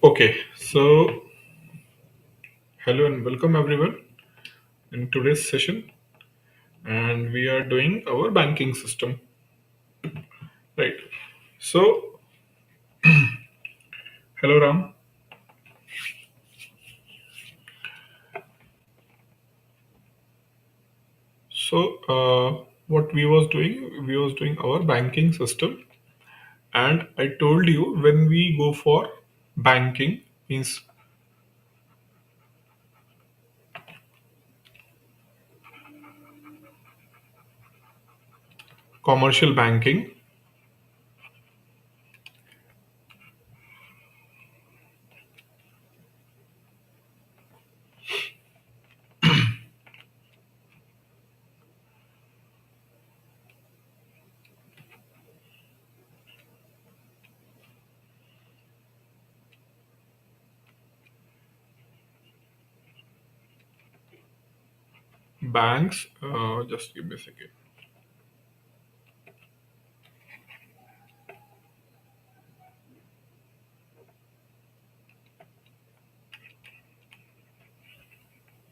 Okay, so hello and welcome everyone in today's session, and we are doing our banking system, right? So, hello Ram. So, what we was doing our banking system, and I told you when we go for banking means commercial banking, banks. Just give me a second.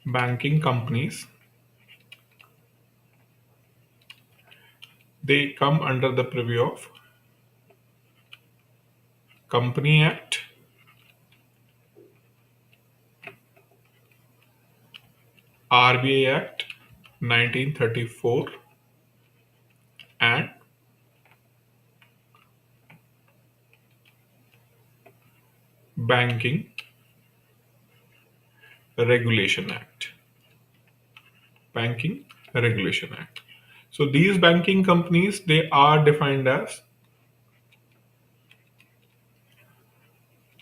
Banking companies, they come under the purview of Company Act, RBI Act 1934, and Banking Regulation Act. Banking Regulation Act. So these banking companies, they are defined as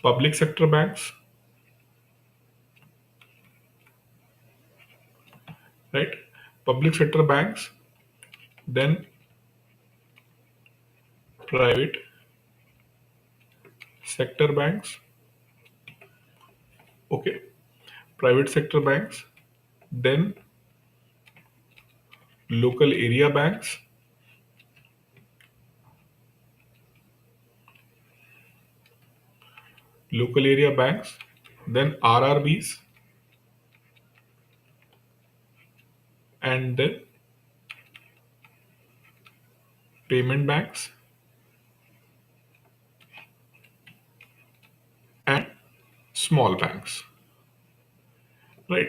public sector banks, right? Public sector banks, then private sector banks, okay, private sector banks, then local area banks, local area banks, then RRBs, and then payment banks and small banks. Right.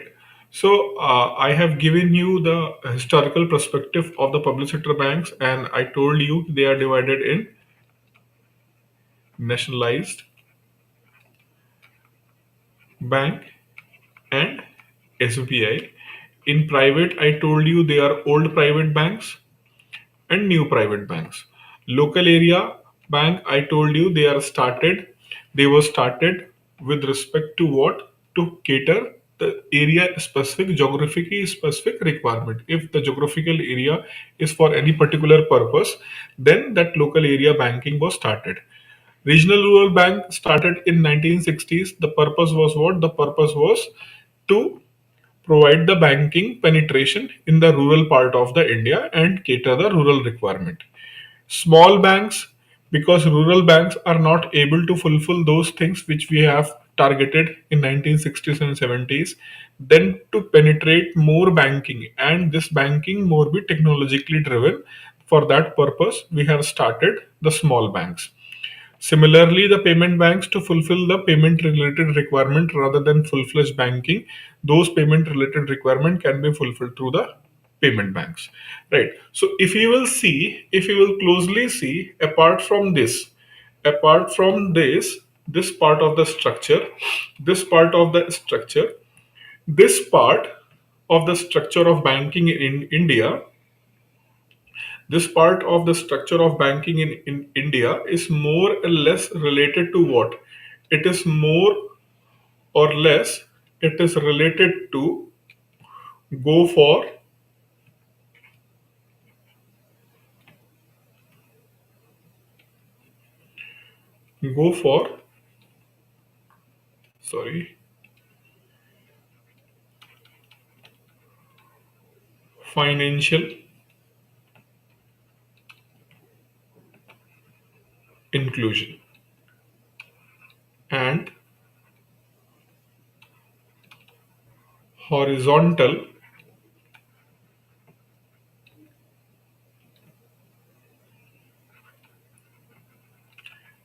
So I have given you the historical perspective of the public sector banks, and I told you they are divided in nationalized bank and SBI. In private, I told you they are old private banks and new private banks. Local area bank, I told you they were started with respect to what? To cater the area specific, geographically specific requirement. If the geographical area is for any particular purpose, then that local area banking was started. Regional Rural Bank started in 1960s. The purpose was what? The purpose was to provide the banking penetration in the rural part of the India and cater the rural requirement. Small banks, because rural banks are not able to fulfill those things which we have targeted in 1960s and 70s, then to penetrate more banking and this banking more be technologically driven. For that purpose, we have started the small banks. Similarly, the payment banks, to fulfill the payment related requirement rather than full fledged banking, those payment related requirement can be fulfilled through the payment banks. Right. So if you will closely see, apart from this part of the structure, this part of the structure, this part of the structure of banking in India, this part of the structure of banking in India is more or less related to what? It is more or less, it is related to go for go for sorry, financial inclusion and horizontal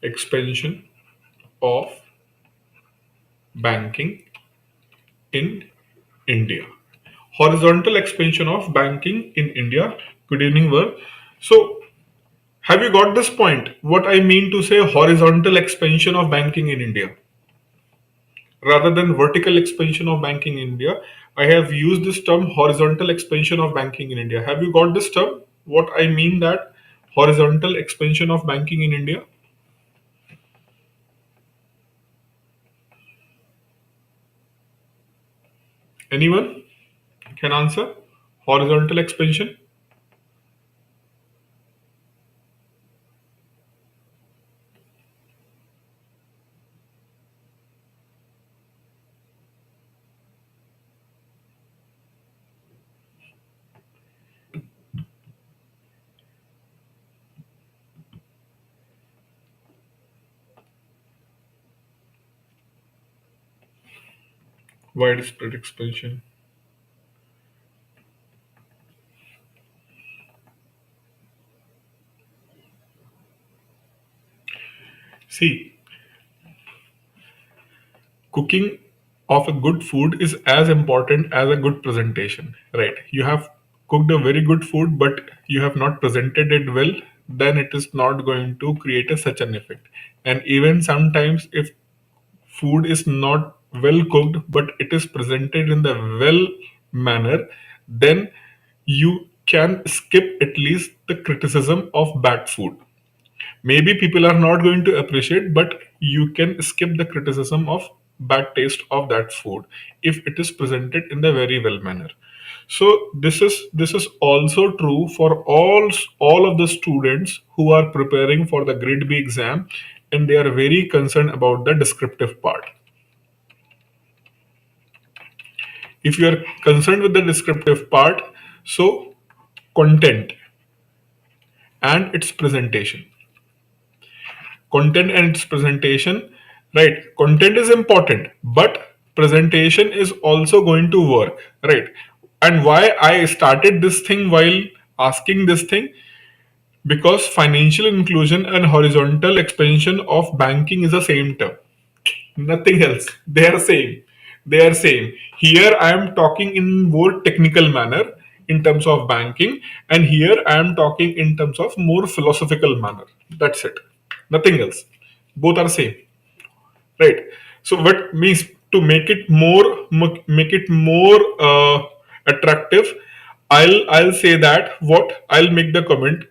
expansion of banking in India. Horizontal expansion of banking in India. Good evening, Ver. So, have you got this point? What I mean to say horizontal expansion of banking in India rather than vertical expansion of banking in India. I have used this term horizontal expansion of banking in India. Have you got this term? What I mean that horizontal expansion of banking in India? Anyone can answer? Horizontal expansion? Widespread expansion. See, cooking of a good food is as important as a good presentation, right? You have cooked a very good food, but you have not presented it well, then it is not going to create such an effect. And even sometimes, if food is not well cooked, but it is presented in the well manner, then you can skip at least the criticism of bad food. Maybe people are not going to appreciate, but you can skip the criticism of bad taste of that food if it is presented in the very well manner. So this is also true for all of the students who are preparing for the grade B exam, and they are very concerned about the descriptive part. If you are concerned with the descriptive part, so content and its presentation. Content and its presentation, right? Content is important, but presentation is also going to work, right? And why I started this thing while asking this thing, because financial inclusion and horizontal expansion of banking is the same term, nothing else. They are same. They are same. Here I am talking in more technical manner in terms of banking, and here I am talking in terms of more philosophical manner. That's it, nothing else. Both are same, right? So what means, to make it more attractive, I'll say that, what I'll make the comment: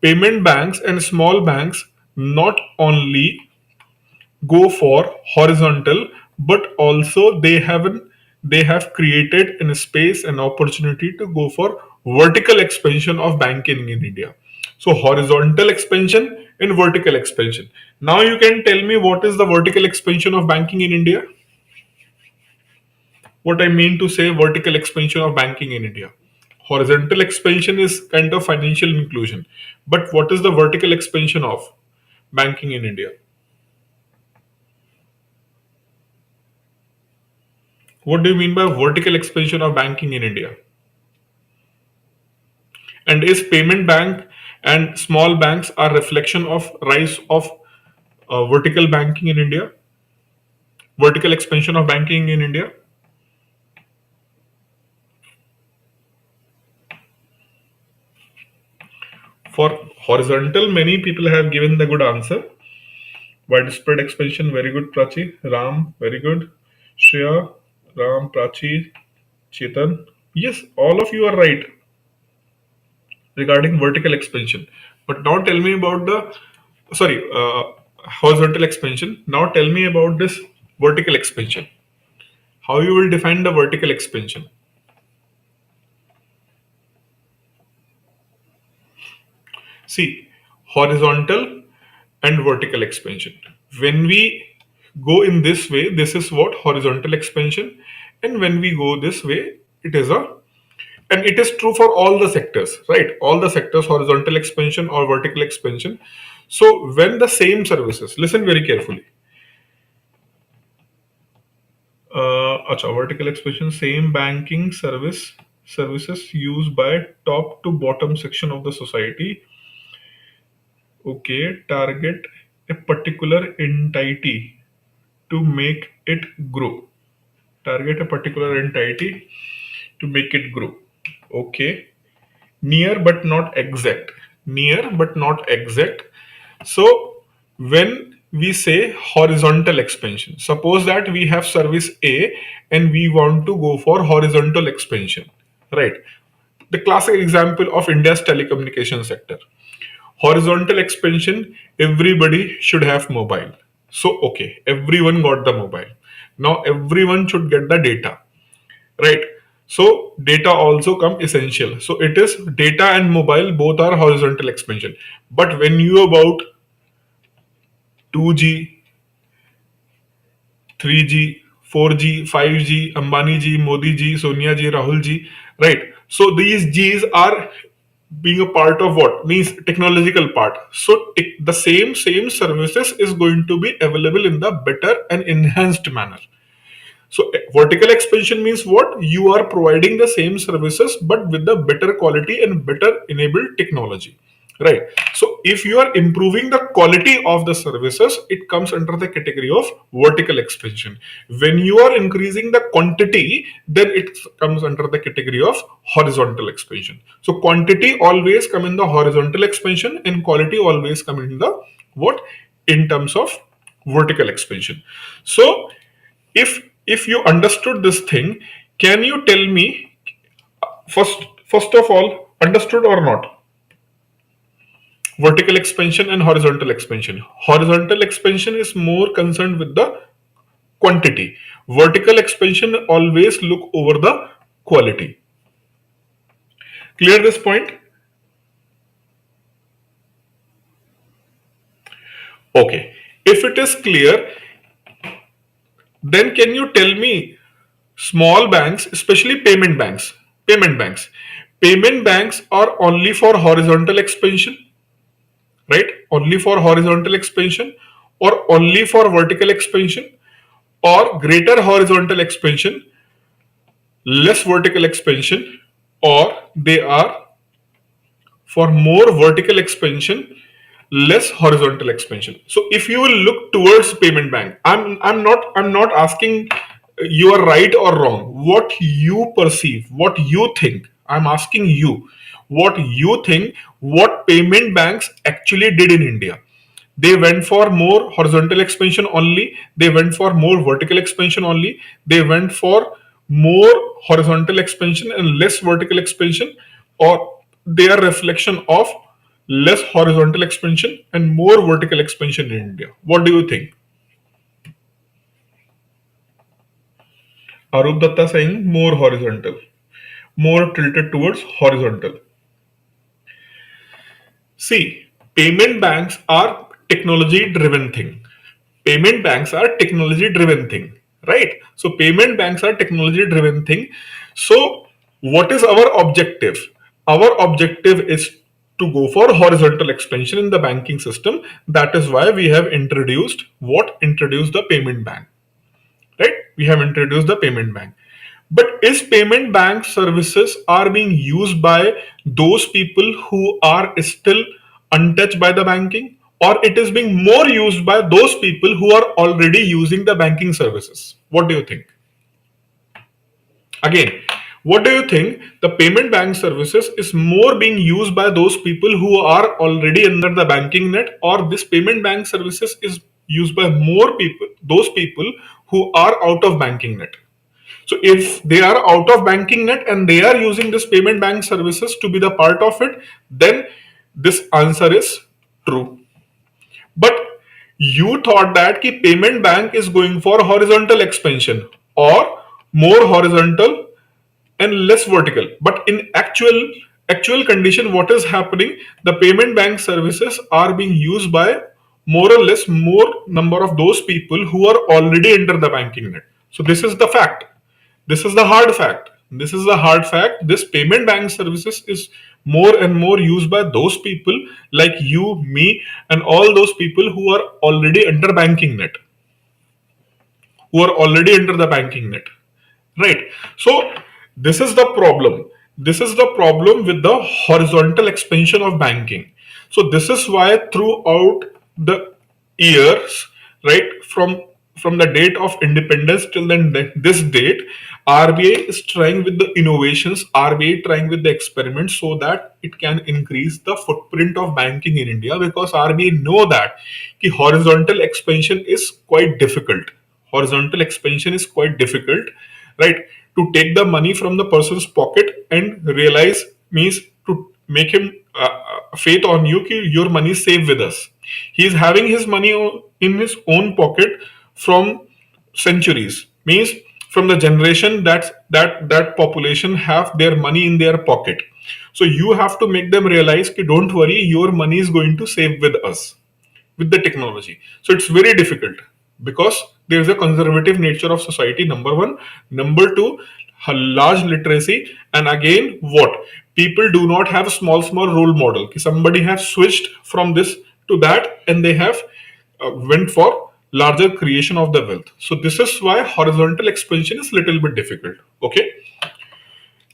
payment banks and small banks not only go for horizontal, but also they have created in space an opportunity to go for vertical expansion of banking in India. So horizontal expansion and vertical expansion. Now you can tell me, what is the vertical expansion of banking in India? What I mean to say vertical expansion of banking in India. Horizontal expansion is kind of financial inclusion, but what is the vertical expansion of banking in India? What do you mean by vertical expansion of banking in India? And is payment bank and small banks are reflection of rise of vertical banking in India? Vertical expansion of banking in India? For horizontal, many people have given the good answer. Widespread expansion, very good, Prachi. Ram, very good. Shreya, Ram, Prachi, Chetan. Yes, all of you are right regarding vertical expansion. But now tell me about the, sorry, horizontal expansion. Now tell me about this vertical expansion. How you will define the vertical expansion? See, horizontal and vertical expansion. When we go in this way, this is what horizontal expansion, and when we go this way, it is a, and it is true for all the sectors, right? All the sectors, horizontal expansion or vertical expansion. So when the same services, listen very carefully. अच्छा, vertical expansion, same banking services used by top to bottom section of the society. Okay, target a particular entity to make it grow. Target a particular entity to make it grow. Okay, near but not exact. Near but not exact. So when we say horizontal expansion, suppose that we have service A and we want to go for horizontal expansion, right? The classic example of India's telecommunication sector. Horizontal expansion, everybody should have mobile. So, okay, everyone got the mobile. Now everyone should get the data, right? So data also come essential. So it is data and mobile both are horizontal expansion. But when you about 2G, 3G, 4G, 5G, Ambani ji, Modi ji, Sonia ji, Rahul ji, right? So these G's are being a part of what means technological part. So the same services is going to be available in the better and enhanced manner. So vertical expansion means what? You are providing the same services but with the better quality and better enabled technology. Right. So if you are improving the quality of the services, it comes under the category of vertical expansion. When you are increasing the quantity, then it comes under the category of horizontal expansion. So quantity always come in the horizontal expansion and quality always come in the what? In terms of vertical expansion. So if you understood this thing, can you tell me first of all, understood or not? Vertical expansion and horizontal expansion. Horizontal expansion is more concerned with the quantity. Vertical expansion always look over the quality. Clear this point? Okay. If it is clear, then can you tell me small banks, especially payment banks are only for horizontal expansion, right? Only for horizontal expansion or only for vertical expansion or greater horizontal expansion, less vertical expansion, or they are for more vertical expansion, less horizontal expansion. So if you will look towards payment bank, I'm not asking you are right or wrong. What you perceive, what you think, I'm asking you what you think, what payment banks actually did in India. They went for more horizontal expansion only, they went for more vertical expansion only, they went for more horizontal expansion and less vertical expansion, or they are reflection of less horizontal expansion and more vertical expansion in India. What do you think? Arup Datta saying more horizontal, more tilted towards horizontal. See, payment banks are technology driven thing. Payment banks are technology driven thing, right? So payment banks are technology driven thing. So what is our objective? Our objective is to go for horizontal expansion in the banking system. That is why we have introduced the payment bank, right? We have introduced the payment bank. But is payment bank services are being used by those people who are still untouched by the banking, or it is being more used by those people who are already using the banking services? What do you think? Again, what do you think? The payment bank services is more being used by those people who are already under the banking net, or this payment bank services is used by more people, those people who are out of banking net? So if they are out of banking net and they are using this payment bank services to be the part of it, then this answer is true. But you thought that ki payment bank is going for horizontal expansion or more horizontal and less vertical. But in actual condition, what is happening? The payment bank services are being used by more or less more number of those people who are already under the banking net. So this is the fact. This is the hard fact. This is the hard fact. This payment bank services is more and more used by those people like you, me, and all those people who are already under banking net, who are already under the banking net. right? So this is the problem. This is the problem with the horizontal expansion of banking. So this is why throughout the years, right, from the date of independence till then this date, RBI is trying with the innovations, RBI trying with the experiments so that it can increase the footprint of banking in India, because RBI know that ki horizontal expansion is quite difficult. Horizontal expansion is quite difficult, right? To take the money from the person's pocket and realize means to make him faith on you कि your money is safe with us. He is having his money in his own pocket from centuries, means from the generation that population have their money in their pocket. So you have to make them realize कि don't worry, your money is going to save with us, with the technology. So it's very difficult because there is a conservative nature of society, number one. Number two, a large literacy. And again, what? People do not have a small role model. Somebody has switched from this to that and they have went for larger creation of the wealth. So this is why horizontal expansion is little bit difficult. Okay.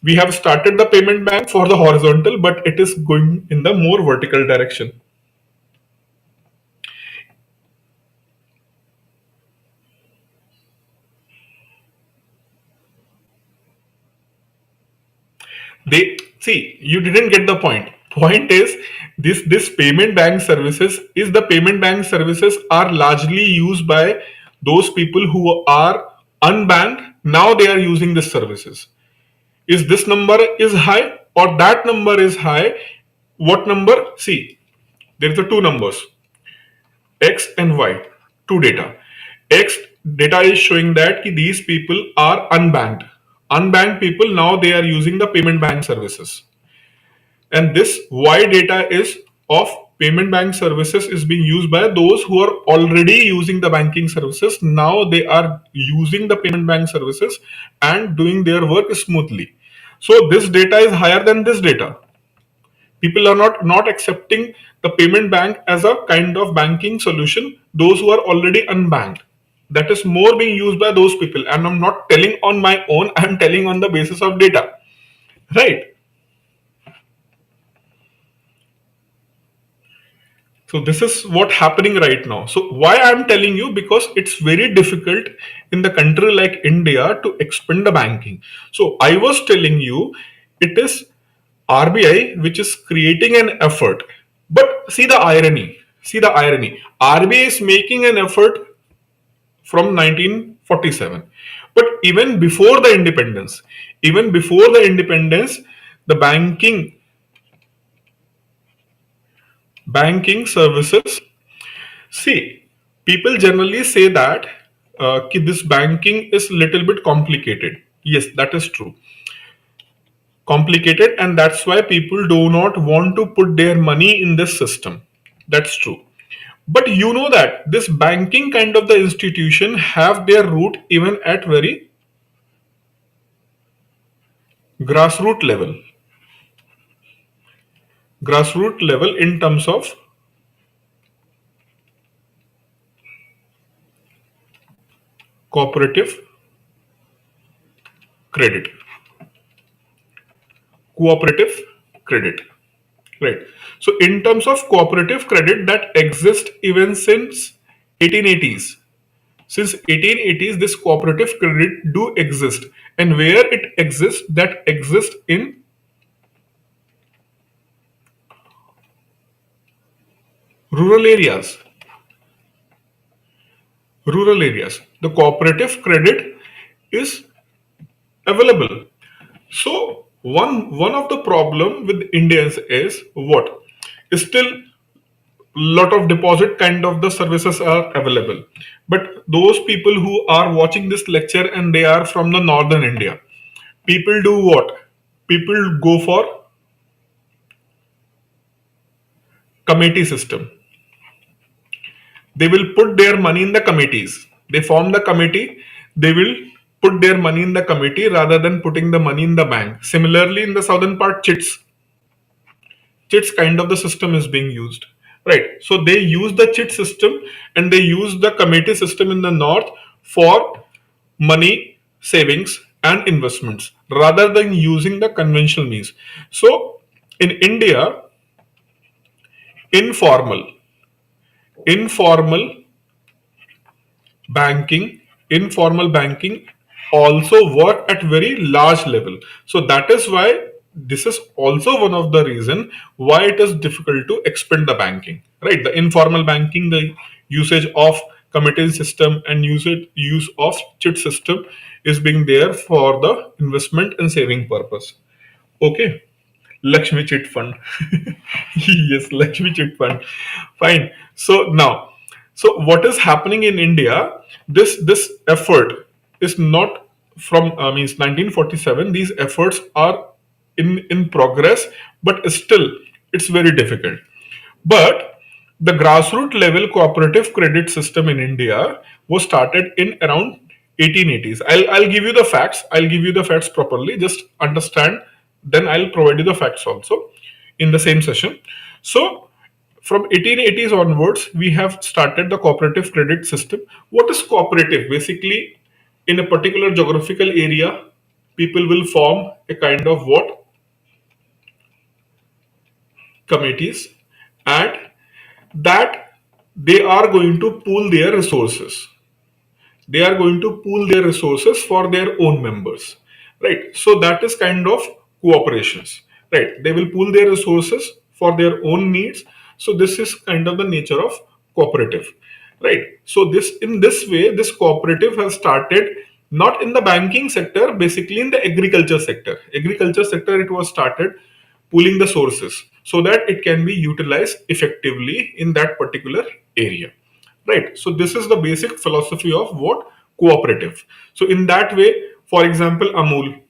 We have started the payment bank for the horizontal, but it is going in the more vertical direction. They see, you didn't get the point is this payment bank services is the payment bank services are largely used by those people who are unbanked. Now they are using these services. Is this number is high or that number is high? What number? See, there is a two numbers, x and y, two data. X data is showing that these people are unbanked. Unbanked people, now they are using the payment bank services. And this Y data is of payment bank services is being used by those who are already using the banking services. Now they are using the payment bank services and doing their work smoothly. So this data is higher than this data. People are not accepting the payment bank as a kind of banking solution. Those who are already unbanked, that is more being used by those people. And I'm not telling on my own, I'm telling on the basis of data, right? So this is what happening right now. So why I'm telling you, because it's very difficult in the country like India to expand the banking. So I was telling you, it is RBI which is creating an effort. But see the irony. See the irony. RBI is making an effort from 1947. But even before the independence, the banking services. See, people generally say that this banking is little bit complicated. Yes, that is true. Complicated, and that's why people do not want to put their money in this system. That's true. But you know that this banking kind of the institution have their root even at very grassroots level. Grassroots level in terms of cooperative credit. Cooperative credit. Right. So in terms of cooperative credit that exists even since 1880s. Since 1880s, this cooperative credit do exist. And where it exists, that exists in rural areas. Rural areas. The cooperative credit is available. So one of the problem with Indians is what? Is still lot of deposit kind of the services are available. But those people who are watching this lecture and they are from the northern India, people do what? People go for committee system. They will put their money in the committees. They form the committee. They will put their money in the committee rather than putting the money in the bank. Similarly, in the southern part, chits kind of the system is being used, right? So they use the chit system and they use the committee system in the north for money savings and investments rather than using the conventional means. So in India, informal informal banking also work at very large level. So that is why this is also one of the reason why it is difficult to expand the banking, right? The informal banking, the usage of committee system and use of chit system is being there for the investment and saving purpose. Okay. Lakshmi Chit Fund. Yes, Lakshmi Chit Fund. Fine. So what is happening in India? This effort is not from means 1947. These efforts are in progress, but still it's very difficult. But the grassroots level cooperative credit system in India was started in around 1880s. I'll give you the facts. I'll give you the facts properly. Just understand. Then I'll provide you the facts also in the same session. So from 1880s onwards, we have started the cooperative credit system. What is cooperative? Basically, in a particular geographical area, people will form a kind of what committees, and that they are going to pool their resources. They are going to pool their resources for their own members, right? So that is kind of cooperations, right? They will pool their resources for their own needs. So this is kind of the nature of cooperative, right? So this in this way, this cooperative has started not in the banking sector, basically in the agriculture sector. Agriculture sector, it was started pooling the sources so that it can be utilized effectively in that particular area, right? So this is the basic philosophy of what cooperative. So in that way, for example, Amul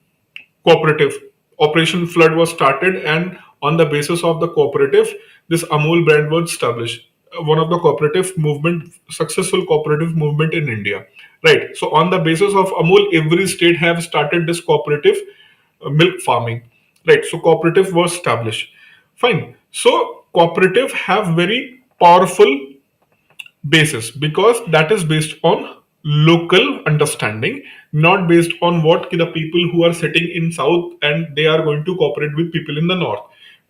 cooperative operation flood was started, and on the basis of the cooperative, this Amul brand was established. One of the cooperative movement, successful cooperative movement in India, right? So on the basis of Amul, every state have started this cooperative milk farming, right? So cooperative was established. Fine. So cooperative have very powerful basis, because that is based on local understanding, not based on what the people who are sitting in south and they are going to cooperate with people in the north,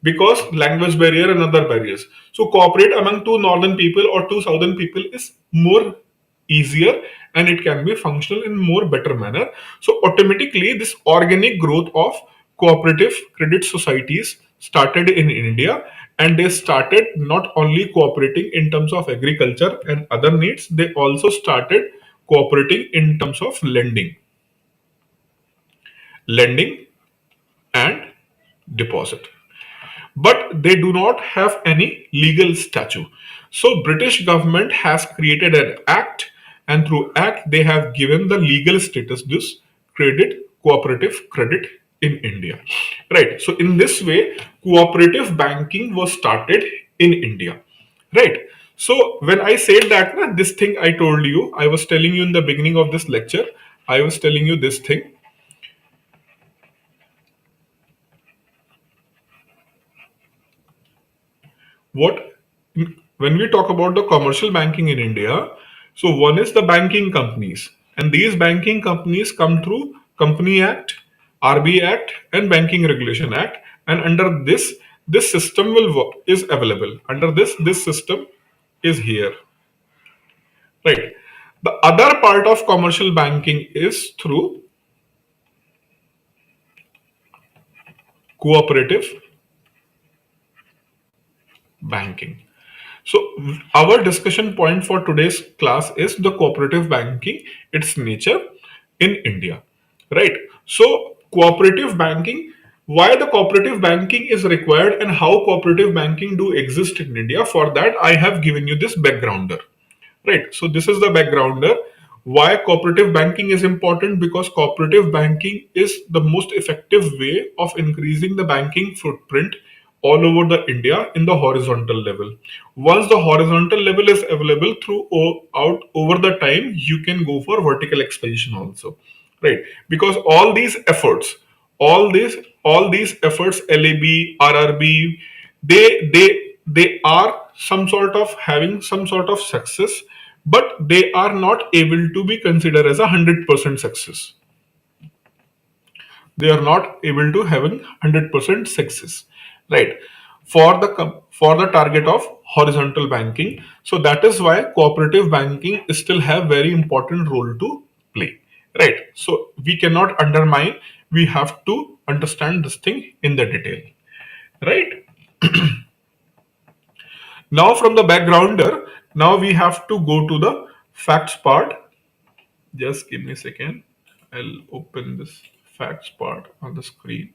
because language barrier and other barriers. So cooperate among two northern people or two southern people is more easier, and it can be functional in more better manner. So automatically this organic growth of cooperative credit societies started in India, and they started not only cooperating in terms of agriculture and other needs, they also started cooperating in terms of lending and deposit, but they do not have any legal statute. So British government has created an act, and through act they have given the legal status this cooperative credit in India, right? So in this way, cooperative banking was started in India, right? So when I said that, this thing I told you, I was telling you in the beginning of this lecture, I was telling you this thing, what when we talk about the commercial banking in India, so one is the banking companies, and these banking companies come through Company Act, RB Act, and Banking Regulation Act, and under this system will work, is available under this system is here, right? The other part of commercial banking is through cooperative banking. So our discussion point for today's class is the cooperative banking, its nature in India, right? So cooperative banking, why the cooperative banking is required and how cooperative banking do exist in India. For that, I have given you this backgrounder. Right. So this is the backgrounder. Why cooperative banking is important? Because cooperative banking is the most effective way of increasing the banking footprint all over the India in the horizontal level. Once the horizontal level is available throughout over the time, you can go for vertical expansion also. Right. Because all these efforts, LAB, RRB, they are some sort of having some sort of success, but they are not able to be considered as 100% success. they are not able to having 100% success, right? For the target of horizontal banking. So that is why cooperative banking still have very important role to play, right? So we cannot undermine, we have to understand this thing in the detail, right? Now from the backgrounder, now we have to go to the facts part. Just give me a second. I'll open this facts part on the screen.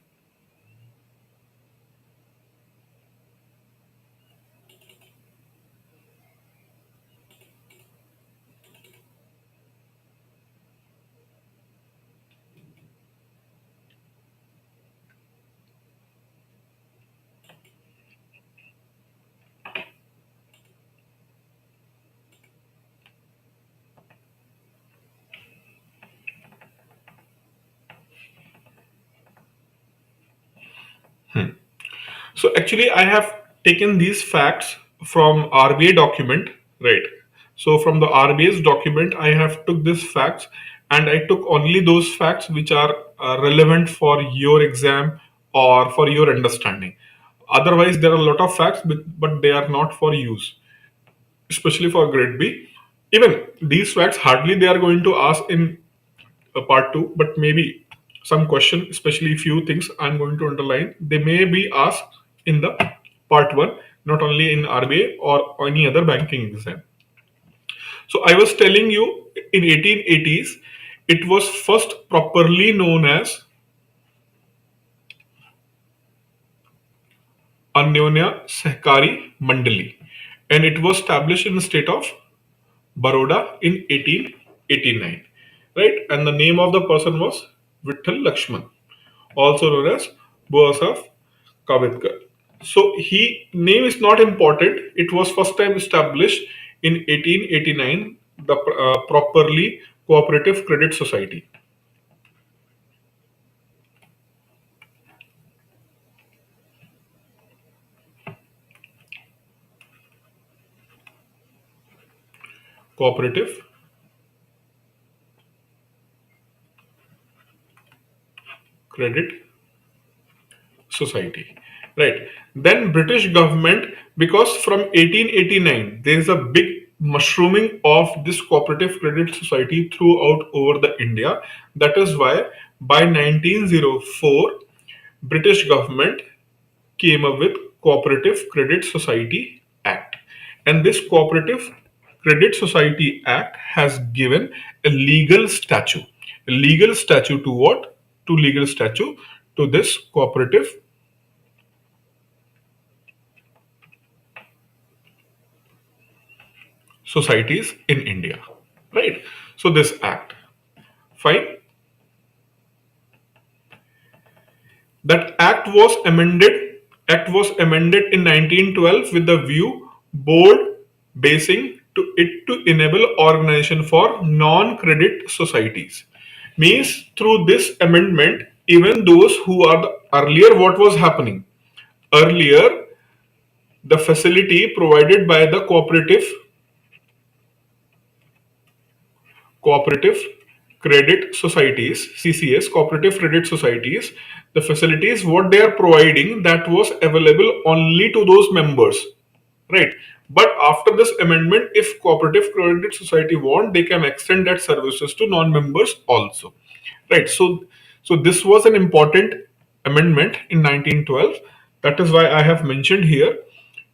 So actually, I have taken these facts from RBI document, right? So from the RBI's document, I have took these facts, and I took only those facts which are relevant for your exam or for your understanding. Otherwise, there are a lot of facts, but they are not for use, especially for grade B. Even these facts hardly they are going to ask in part two, but maybe some question, especially few things I'm going to underline, they may be asked in the part one, not only in RBA or any other banking exam. So I was telling you in 1880s, it was first properly known as Anyonya Sehkari Mandali, and it was established in the state of Baroda in 1889, right? And the name of the person was Vittal Lakshman, also known as Boasaf Kavadkar. So he name is not important. It was first time established in 1889, the properly Cooperative Credit Society. Cooperative Credit Society, right? Then British government, because from 1889 there is a big mushrooming of this cooperative credit society throughout over the India. That is why by 1904 British government came up with Cooperative Credit Society Act. And this Cooperative Credit Society Act has given a legal statute. A legal statute to what? To legal statute to this cooperative societies in India. Right? So this act. Fine. That act was amended in 1912 with the view board basing to it to enable organization for non-credit societies. Means through this amendment, even those who are the earlier what was happening earlier, the facility provided by the cooperative credit societies, CCS, cooperative credit societies, the facilities what they are providing that was available only to those members, right? But after this amendment, if cooperative credit society want, they can extend that services to non-members also, right? So this was an important amendment in 1912. That is why I have mentioned here.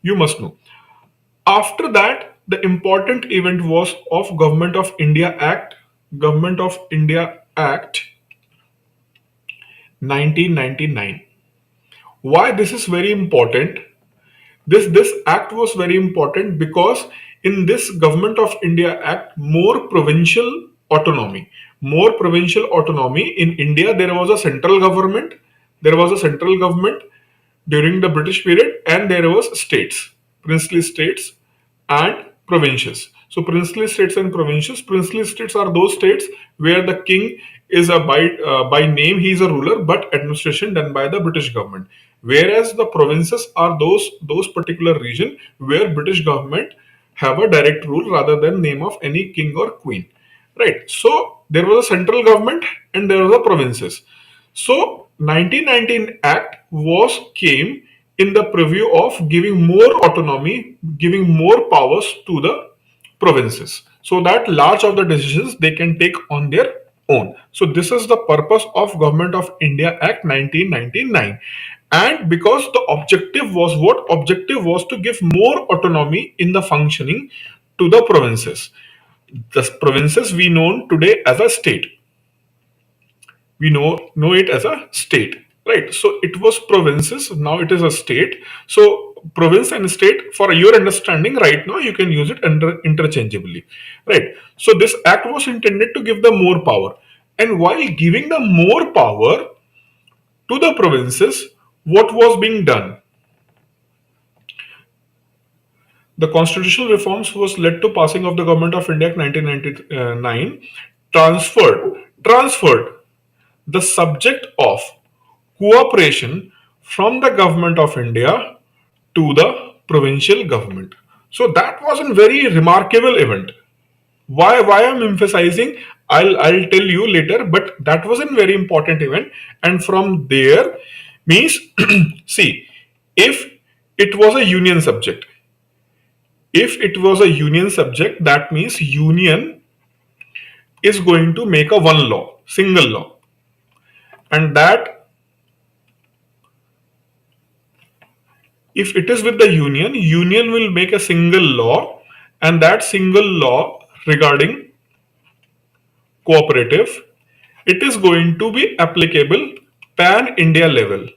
You must know. After that, the important event was of Government of India Act 1999. Why this is very important? This act was very important because in this Government of India Act, more provincial autonomy in India. There was a central government during the British period, and there was states, princely states and provincials. So princely states are those states where the king is by name he is a ruler, but administration done by the British government. Whereas the provinces are those particular region where British government have a direct rule rather than name of any king or queen. Right. So there was a central government and there was a provinces. So 1919 Act was came in the preview of giving more autonomy, giving more powers to the provinces, so that large of the decisions they can take on their own. So this is the purpose of Government of India Act 1999. And because the objective was what? Objective was to give more autonomy in the functioning to the provinces. The provinces we know today as a state, we know it as a state, right? So it was provinces, now it is a state. So province and state, for your understanding right now, you can use it interchangeably, right? So this act was intended to give them more power, and while giving them more power to the provinces, what was being done? The constitutional reforms was led to passing of the Government of India Act 1999, transferred the subject of cooperation from the Government of India to the provincial government. So that was a very remarkable event. Why I'm emphasizing, I'll tell you later, but that was a very important event. And from there means see, if it was a union subject, if it was a union subject, that means union is going to make a one law, single law, and that if it is with the union, union will make a single law, and that single law regarding cooperative, it is going to be applicable pan India level,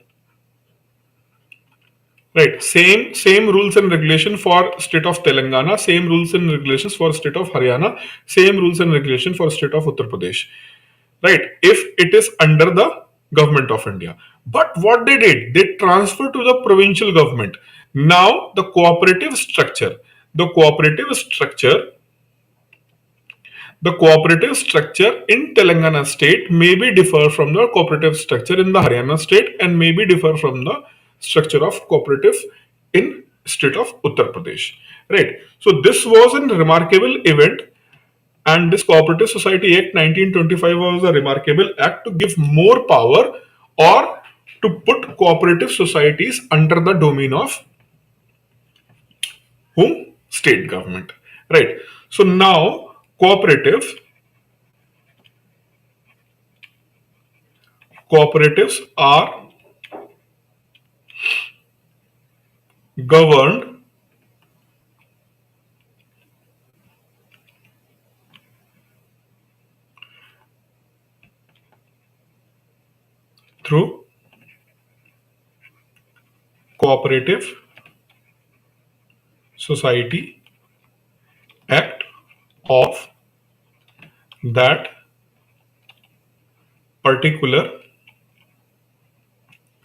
right? Same rules and regulation for state of Telangana, same rules and regulations for state of Haryana, same rules and regulation for state of Uttar Pradesh, right? If it is under the Government of India. But what they did, they transferred to the provincial government. Now the cooperative structure in Telangana state may be differ from the cooperative structure in the Haryana state, and may be differ from the structure of cooperative in state of Uttar Pradesh, right? So this was a remarkable event, and this Cooperative Society Act 1925 was a remarkable act to give more power, or to put cooperative societies under the domain of whom? State government, right? So now cooperatives are governed through Cooperative Society Act of that particular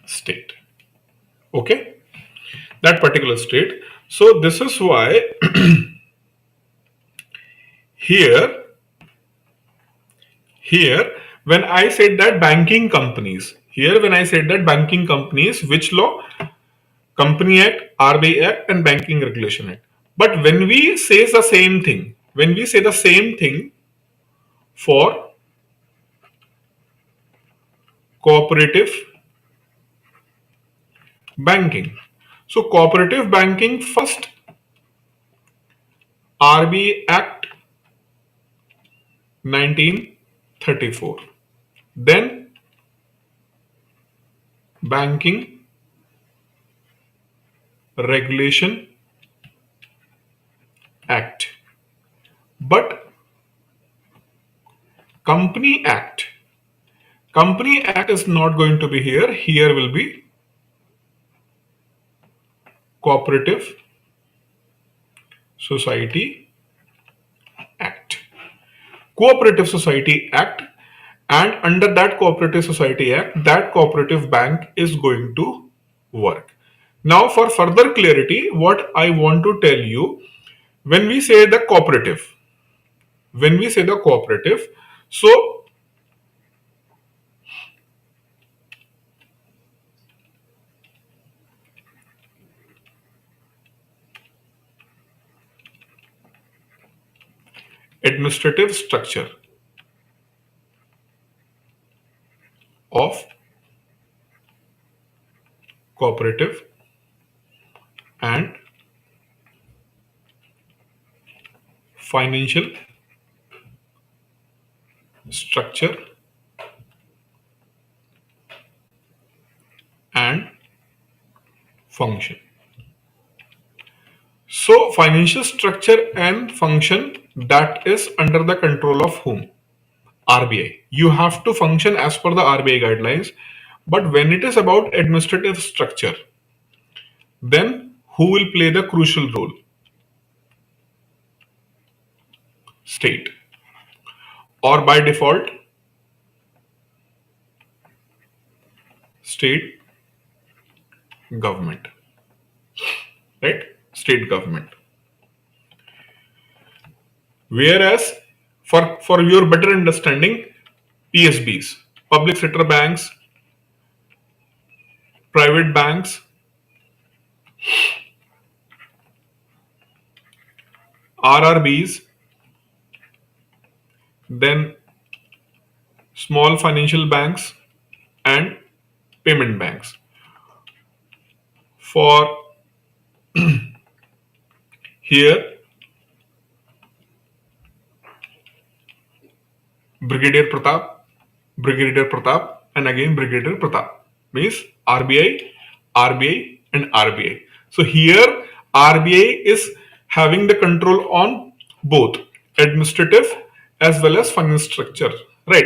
state. Okay, that particular state. So this is why here here when I said that banking companies, which law? Company Act, RBI Act, and Banking Regulation Act. But when we say the same thing, for cooperative banking, so cooperative banking, first RBI Act 1934, then Banking Regulation Act. But Company Act, is not going to be here. Here will be Cooperative Society Act. Cooperative Society Act, and under that Cooperative Society Act, that cooperative bank is going to work. Now, for further clarity, what I want to tell you, when we say the cooperative, so administrative structure of cooperative and financial structure and function. So financial structure and function, that is under the control of whom? RBI. You have to function as per the RBI guidelines. But when it is about administrative structure, then who will play the crucial role? State. Or by default, state government. Right? State government. Whereas, for your better understanding, PSBs, public sector banks, private banks, RRBs, then small financial banks and payment banks. For here, Brigadier Pratap, and again Brigadier Pratap means RBI, and RBI. So here RBI is having the control on both administrative as well as finance structure, right?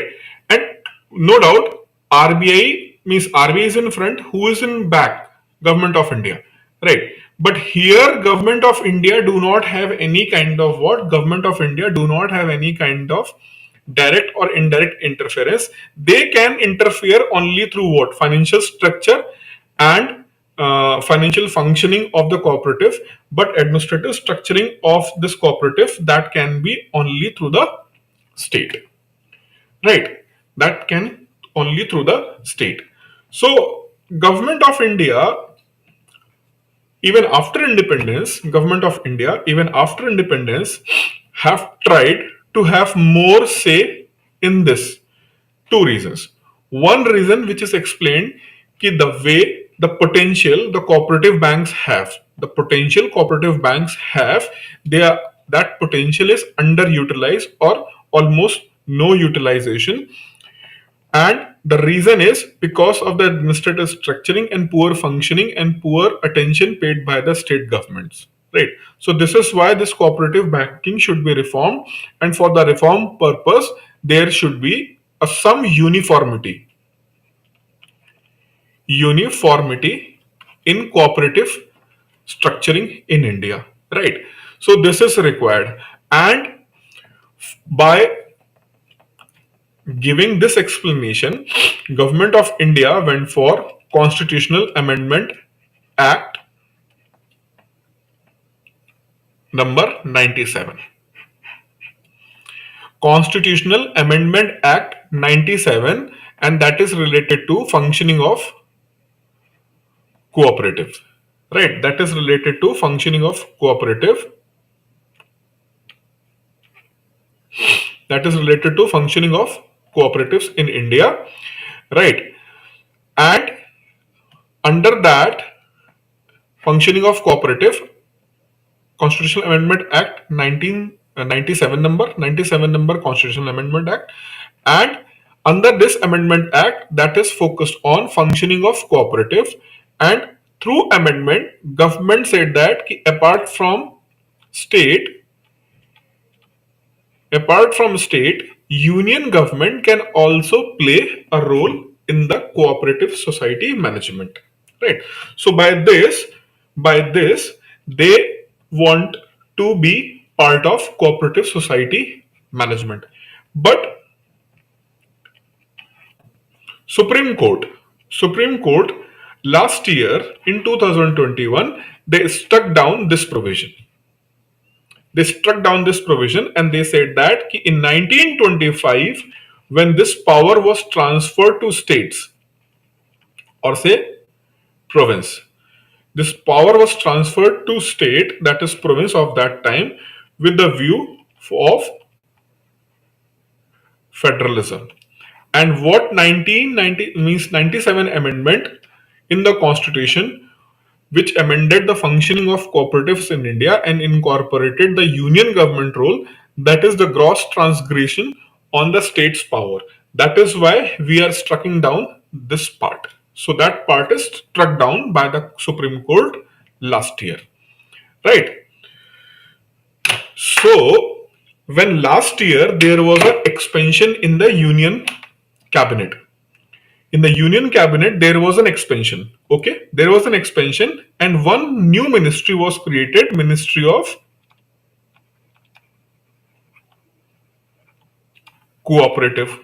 And no doubt RBI means RBI is in front, who is in back? Government of India, right? But here Government of India do not have any kind of what? Government of India do not have any kind of direct or indirect interference. They can interfere only through what? Financial structure and financial functioning of the cooperative, but administrative structuring of this cooperative, that can be only through the state, right? That can only through the state. So government of India, even after independence, government of India, even after independence, have tried to have more say in this. Two reasons. One reason which is explained ki the way the potential the cooperative banks have, they are, that potential is underutilized or almost no utilization, and the reason is because of the administrative structuring and poor functioning and poor attention paid by the state governments. Right. So this is why this cooperative banking should be reformed, and for the reform purpose, there should be some uniformity in cooperative structuring in India. Right. So this is required, and by giving this explanation, Government of India went for Constitutional Amendment Act number 97. Constitutional Amendment Act 97, and that is related to functioning of cooperative. Right, that is related to functioning of cooperative. That is related to functioning of cooperatives in India. Right, and under that functioning of cooperative, Constitutional Amendment Act 1997 number Constitutional Amendment Act, and under this Amendment Act, that is focused on functioning of cooperative, and through amendment, government said that apart from state, union government can also play a role in the cooperative society management. Right. So by this, they want to be part of cooperative society management. But Supreme Court last year in 2021, they struck down this provision. And they said that in 1925, when this power was transferred to states, or say province, this power was transferred to state, that is province of that time, with the view of federalism. And what 1990 means 97 amendment in the Constitution, which amended the functioning of cooperatives in India and incorporated the union government role, that is the gross transgression on the state's power. That is why we are striking down this part. So that part is struck down by the Supreme Court last year. Right. So when last year there was an expansion in the union cabinet. In the union cabinet there was an expansion. Okay, there was an expansion and one new ministry was created, Ministry of Cooperative.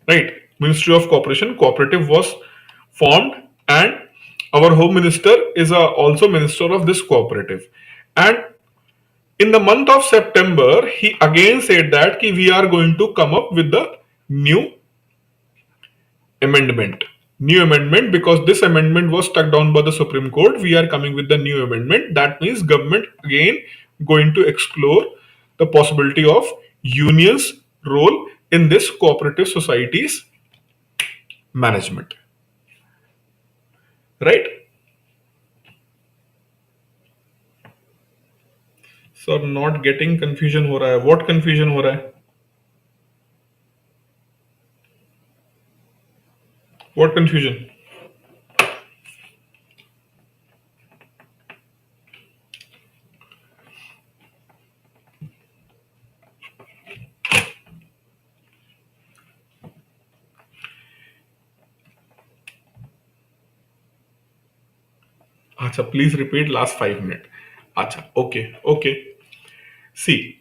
Right, Ministry of Cooperation, Cooperative was formed, and our Home Minister is also Minister of this cooperative. And in the month of September, he again said that we are going to come up with the new amendment. New amendment, because this amendment was struck down by the Supreme Court. We are coming with the new amendment. That means government again going to explore the possibility of unions role in this cooperative societies management. Right? So not getting confusion हो रहा है. What confusion हो रहा है? What confusion? Acha, please repeat last 5 minutes. Acha, okay. See,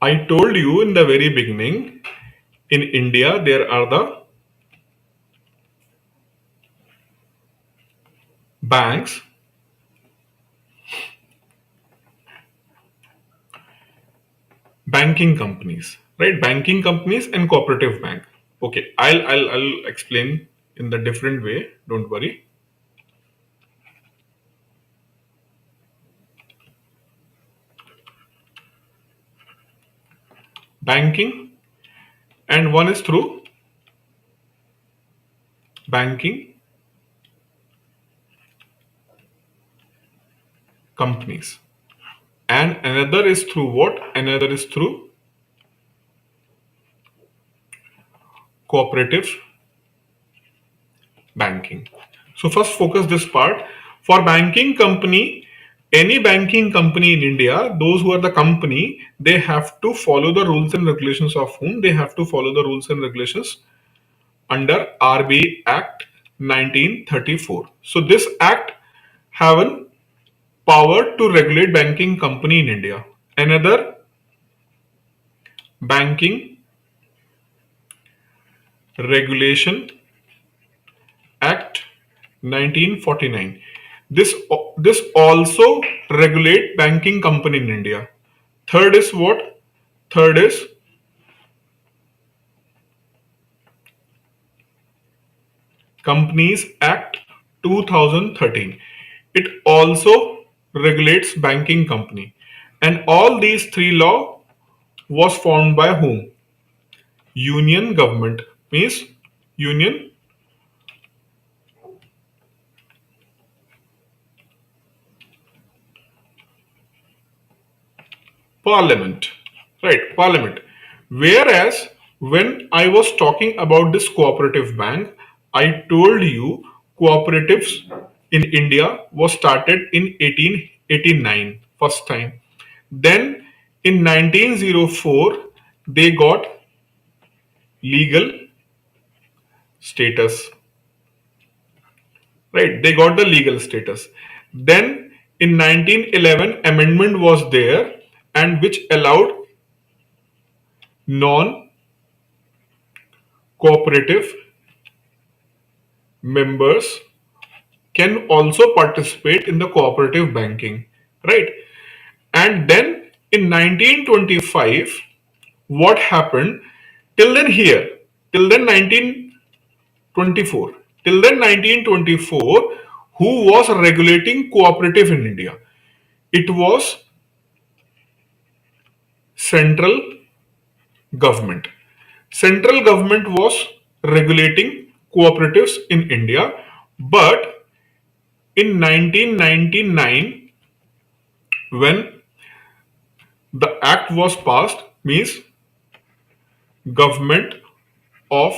I told you in the very beginning, in India there are the banks, banking companies, right? Banking companies and cooperative bank. Okay, I'll explain in the different way. Don't worry. Banking, and one is through banking companies, and another is through what? Another is through cooperative banking. So first focus this part. For banking company, any banking company in India, those who are the company, they have to follow the rules and regulations of whom? They have to follow the rules and regulations under RBI Act 1934. So this act have a power to regulate banking company in India. Another, Banking Regulation Act 1949. This also regulate banking company in India. Third is what? Third is Companies Act 2013. It also regulates banking company. And all these three law was formed by whom? Union government, means Union Parliament. Right, Parliament. Whereas when I was talking about this cooperative bank, I told you cooperatives in India was started in 1889 first time. Then in 1904 they got legal status. Right, they got the legal status. Then in 1911 amendment was there, and which allowed non cooperative members can also participate in the cooperative banking, right? And then in 1925 what happened? Till then here, till then 1924, till then 1924, who was regulating cooperative in India? It was central government. Central government was regulating cooperatives in India, but in 1999, when the act was passed, means Government of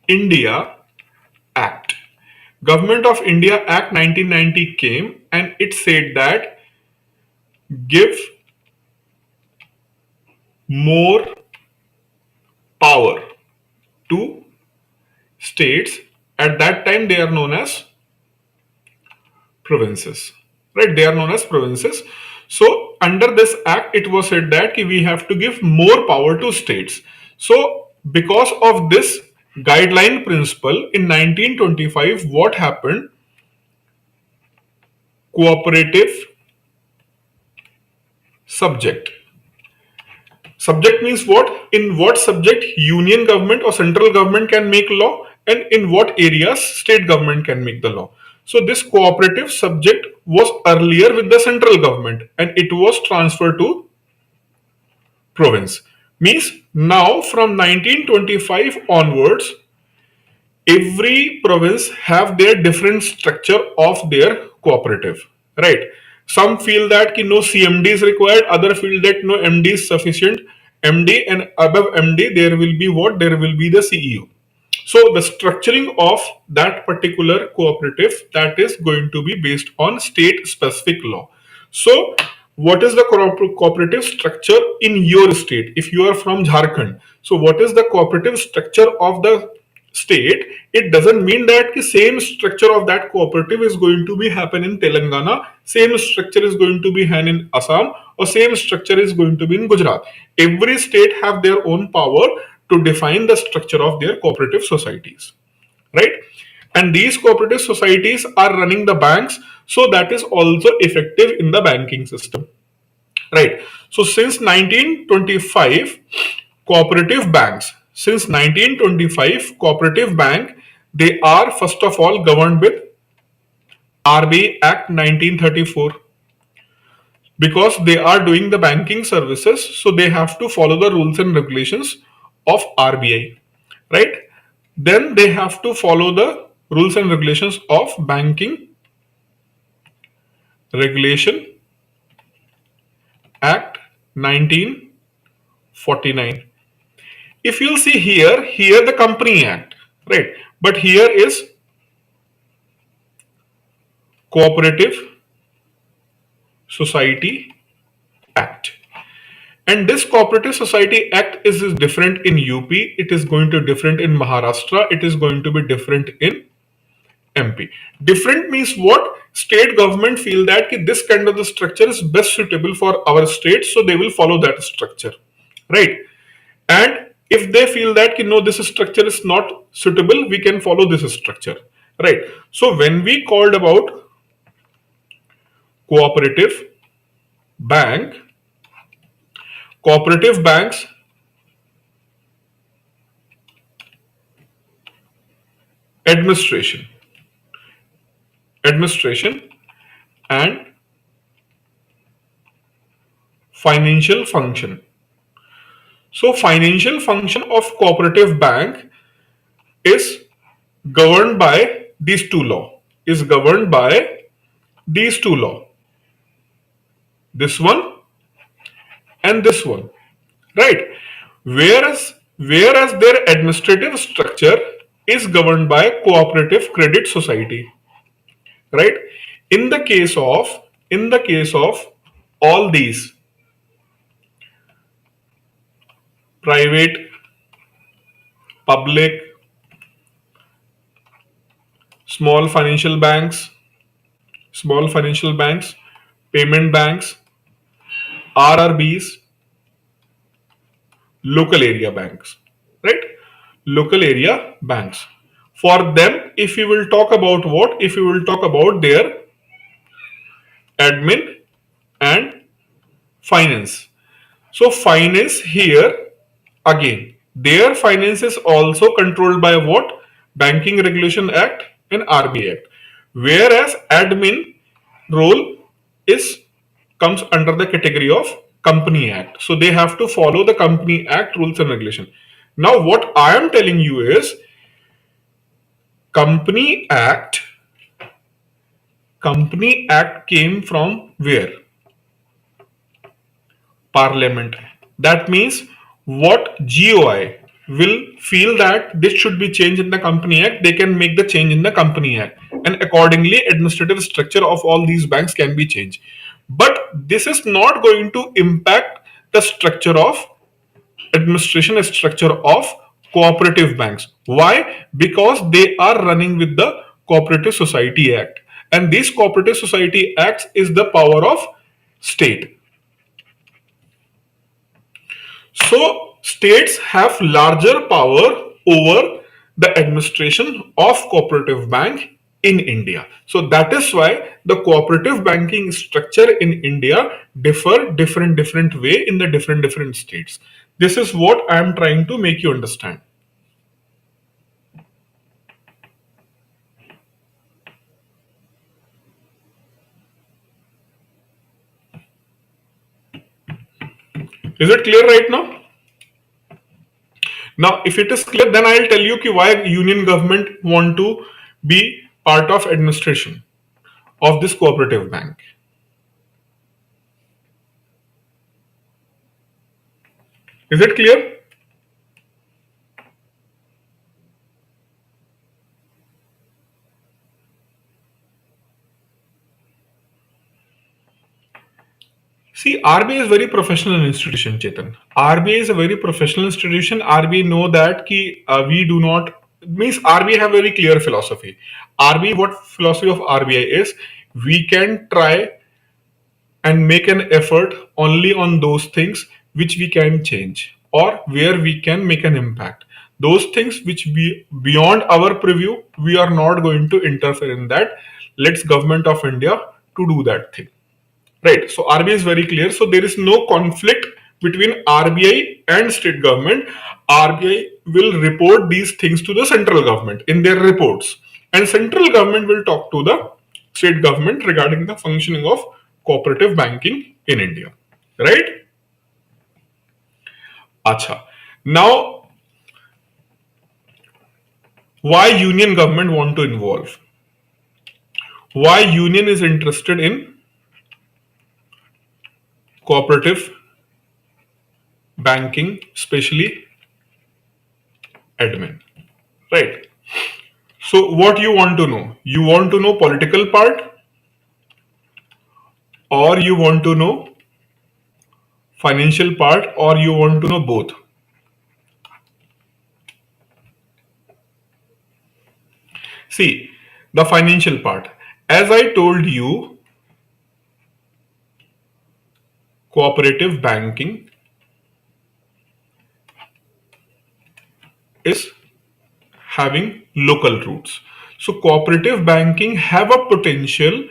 India Act. Government of India Act 1990 came and it said that give more power to states. At that time they are known as provinces, right? They are known as provinces. So under this act it was said that we have to give more power to states. So because of this guideline principle in 1925, what happened? Cooperative subject. Subject means what? In what subject union government or central government can make law, and in what areas state government can make the law. So this cooperative subject was earlier with the central government and it was transferred to province. Means now from 1925 onwards, every province have their different structure of their cooperative, right? Some feel that no CMD is required, other feel that no MD is sufficient. MD and above MD there will be what? There will be the CEO. So the structuring of that particular cooperative, that is going to be based on state specific law. So what is the cooperative structure in your state? If you are from Jharkhand, so what is the cooperative structure of the state? It doesn't mean that the same structure of that cooperative is going to be happen in Telangana, same structure is going to be happen in Assam, or same structure is going to be in Gujarat. Every state have their own power to define the structure of their cooperative societies, right? And these cooperative societies are running the banks, so that is also effective in the banking system, right? So since 1925, cooperative banks, since 1925 cooperative bank, they are first of all governed with RBI Act 1934, because they are doing the banking services, so they have to follow the rules and regulations of RBI, right? Then they have to follow the rules and regulations of Banking Regulation Act 1949. If you'll see here the Company Act, right? But here is Cooperative Society Act. And this Cooperative Society Act is different in UP, it is going to different in Maharashtra, it is going to be different in MP. Different means what? State government feel that this kind of the structure is best suitable for our state, so they will follow that structure, right? And if they feel that no, this structure is not suitable, we can follow this structure, right? So when we called about cooperative bank, cooperative banks administration and financial function. So financial function of cooperative bank is governed by these two law, is governed by these two law, this one and this one, right? Whereas their administrative structure is governed by cooperative credit society, right? In the case of all these private, public, small financial banks, payment banks, RRBs, local area banks, right? Local area banks. For them, if you will talk about what? If you will talk about their admin and finance. So finance here again, their finance is also controlled by what? Banking Regulation Act and RBI Act. Whereas admin role is comes under the category of Company Act. So they have to follow the Company Act rules and regulation. Now what I am telling you is Company Act. Company Act came from where? Parliament. That means what GOI will feel that this should be changed in the Company Act, they can make the change in the Company Act. And accordingly, administrative structure of all these banks can be changed. But this is not going to impact the structure of administration structure of cooperative banks. Why? Because they are running with the Cooperative Society Act. And this Cooperative Society Act is the power of state. So states have larger power over the administration of cooperative bank in India. So that is why the cooperative banking structure in India differ different way in the different states. This is what I am trying to make you understand. Is it clear right now? Now, if it is clear, then I'll tell you why union government want to be part of administration of this cooperative bank. Is it clear? See, RBI is very professional institution, Chetan. RBI is a very professional institution. RBI know that we do not means RBI have very clear philosophy. RBI, what philosophy of RBI is, we can try and make an effort only on those things which we can change or where we can make an impact. Those things which be beyond our preview, we are not going to interfere in that. Let's Government of India to do that thing. Right. So RBI is very clear. So there is no conflict between RBI and state government. RBI will report these things to the central government in their reports, and central government will talk to the state government regarding the functioning of cooperative banking in India. Right? Acha. Now, why union government want to involve? Why union is interested in cooperative banking, especially admin, right? So what you want to know? You want to know political part, or you want to know financial part, or you want to know both? See, the financial part. As I told you, cooperative banking is having local roots. So cooperative banking have a potential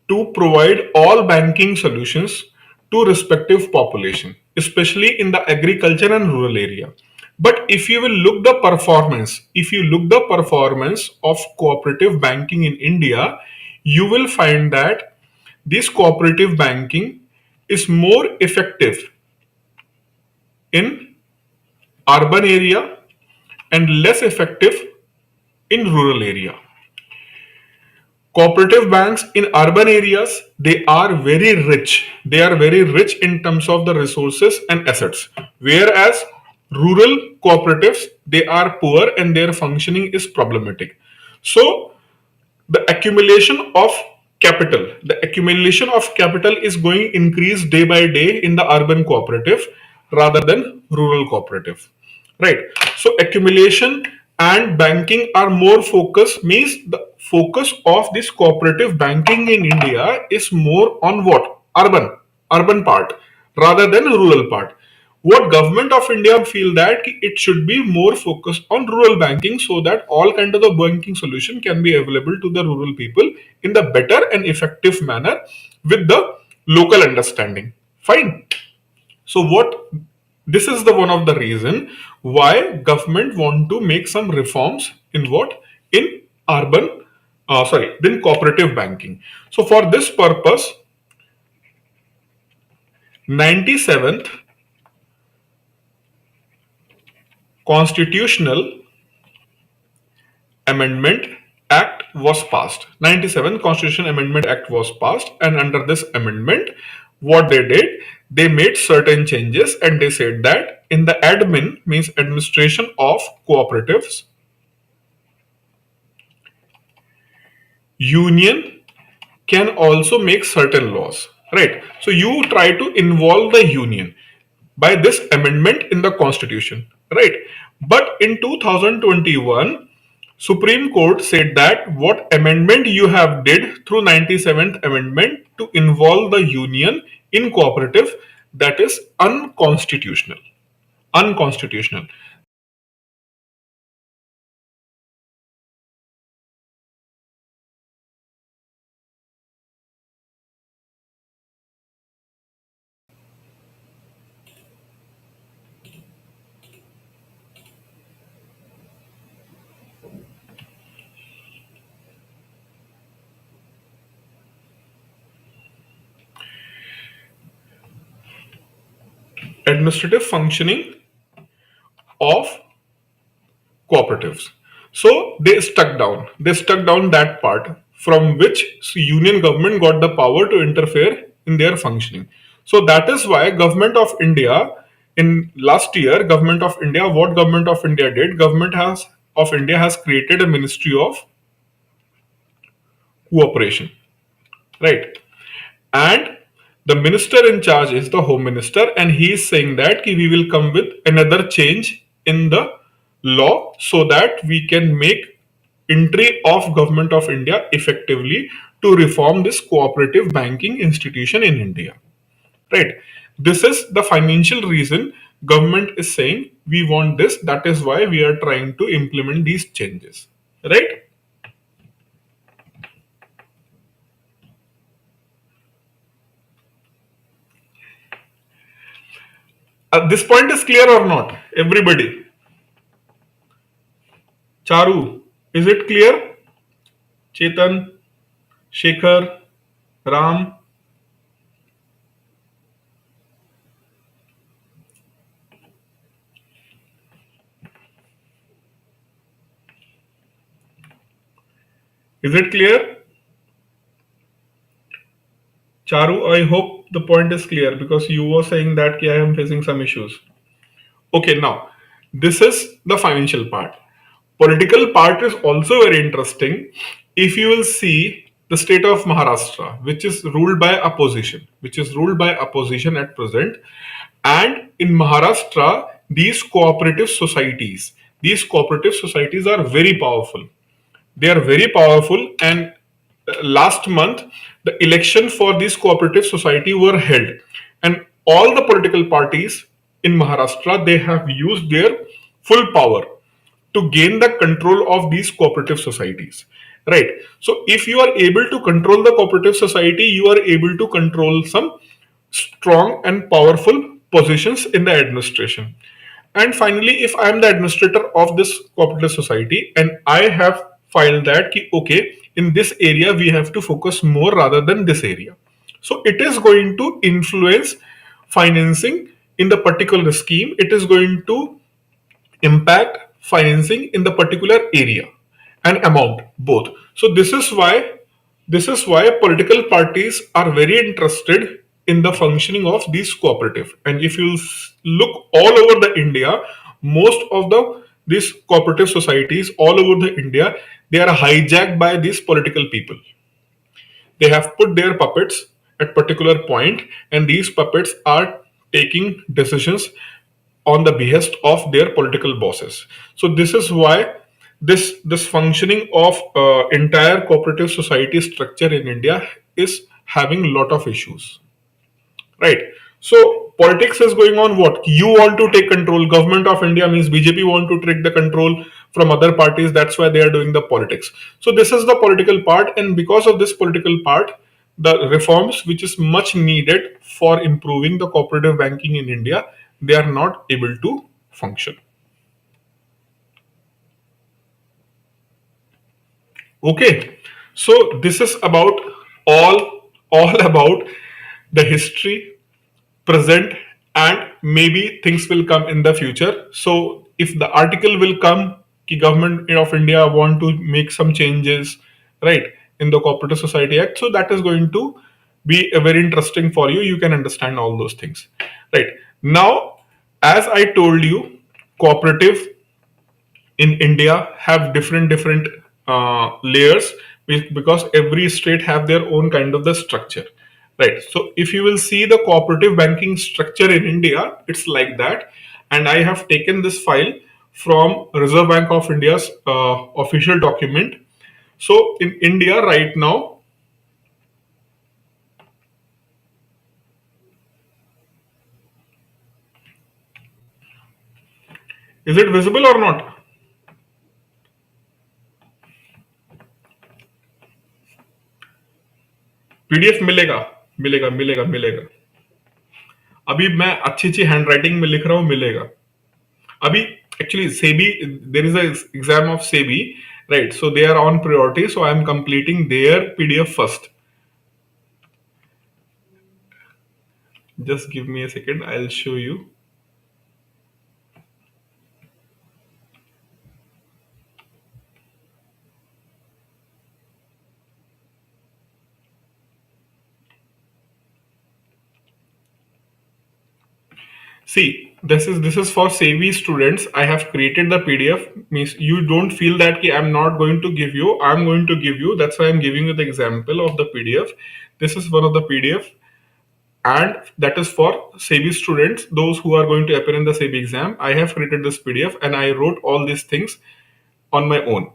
to provide all banking solutions to respective population, especially in the agriculture and rural area. But if you will look the performance, if you look the performance of cooperative banking in India, you will find that this cooperative banking is more effective in urban area and less effective in rural area. Cooperative banks in urban areas, they are very rich. They are very rich in terms of the resources and assets, whereas rural cooperatives, they are poor and their functioning is problematic. So the accumulation of capital is going increase day by day in the urban cooperative rather than rural cooperative, right? So accumulation and banking are more focused, means the focus of this cooperative banking in India is more on what? Urban part rather than rural part. What government of India feel that it should be more focused on rural banking, so that all kind of the banking solution can be available to the rural people in the better and effective manner with the local understanding. Fine. So what, this is the one of the reason why government want to make some reforms in what? In urban, in cooperative banking. So for this purpose, 97th Constitutional Amendment Act was passed. 97 Constitution Amendment Act was passed, and under this amendment, what they did, they made certain changes, and they said that in the admin, means administration of cooperatives, union can also make certain laws, right? So you try to involve the union by this amendment in the constitution, right? But in 2021, Supreme Court said that what amendment you have did through 97th amendment to involve the union in cooperative, that is unconstitutional. Unconstitutional. Administrative functioning of cooperatives. So they stuck down. They stuck down that part from which union government got the power to interfere in their functioning. So that is why government of India in last year, government of India, what government of India did, government has of India has created a ministry of cooperation, right? And the minister in charge is the home minister, and he is saying that we will come with another change in the law so that we can make entry of government of India effectively to reform this cooperative banking institution in India, right? This is the financial reason government is saying we want this, that is why we are trying to implement these changes, right? This point is clear or not, everybody? Charu, is it clear? Chetan, Shekhar, Ram, is it clear? Charu, I hope the point is clear because you were saying that I am facing some issues. Okay, now this is the financial part. Political part is also very interesting. If you will see the state of Maharashtra, which is ruled by opposition, at present, and in Maharashtra, these cooperative societies are very powerful. They are very powerful, and last month the election for this cooperative society were held, and all the political parties in Maharashtra, they have used their full power to gain the control of these cooperative societies, right? So if you are able to control the cooperative society, you are able to control some strong and powerful positions in the administration. And finally, if I am the administrator of this cooperative society and I have filed that okay, in this area we have to focus more rather than this area, so it is going to influence financing in the particular scheme. It is going to impact financing in the particular area and amount both. So this is why political parties are very interested in the functioning of these cooperative. And if you look all over the India, most of the these cooperative societies all over the India, they are hijacked by these political people. They have put their puppets at particular point, and these puppets are taking decisions on the behest of their political bosses. So this is why this functioning of entire cooperative society structure in India is having a lot of issues, right? So politics is going on. What you want to take control? Government of India means BJP want to take the control from other parties. That's why they are doing the politics. So this is the political part, and because of this political part, the reforms which is much needed for improving the cooperative banking in India, they are not able to function. Okay, so this is about all about the history, present, and maybe things will come in the future. So if the article will come कि government of India want to make some changes, right, in the Cooperative Society Act. So that is going to be a very interesting for you. You can understand all those things, right? Now, as I told you, cooperative in India have different layers, because every state have their own kind of the structure, right? So if you will see the cooperative banking structure in India, it's like that. And I have taken this file from Reserve Bank of India's official document. So in India right now, is it visible or not? PDF मिलेगा, मिलेगा मिलेगा मिलेगा। अभी मैं अच्छी अच्छी hand writing में लिख रहा हूं, मिलेगा अभी। Actually SEBI, there is a exam of SEBI, right? So they are on priority, so I am completing their PDF first. Just give me a second, I will show you. See, this is for SEBI students. I have created the PDF. Means you don't feel that ki I'm not going to give you. I'm going to give you. That's why I'm giving you the example of the PDF. This is one of the PDF, and that is for SEBI students, those who are going to appear in the SEBI exam. I have created this PDF and I wrote all these things on my own.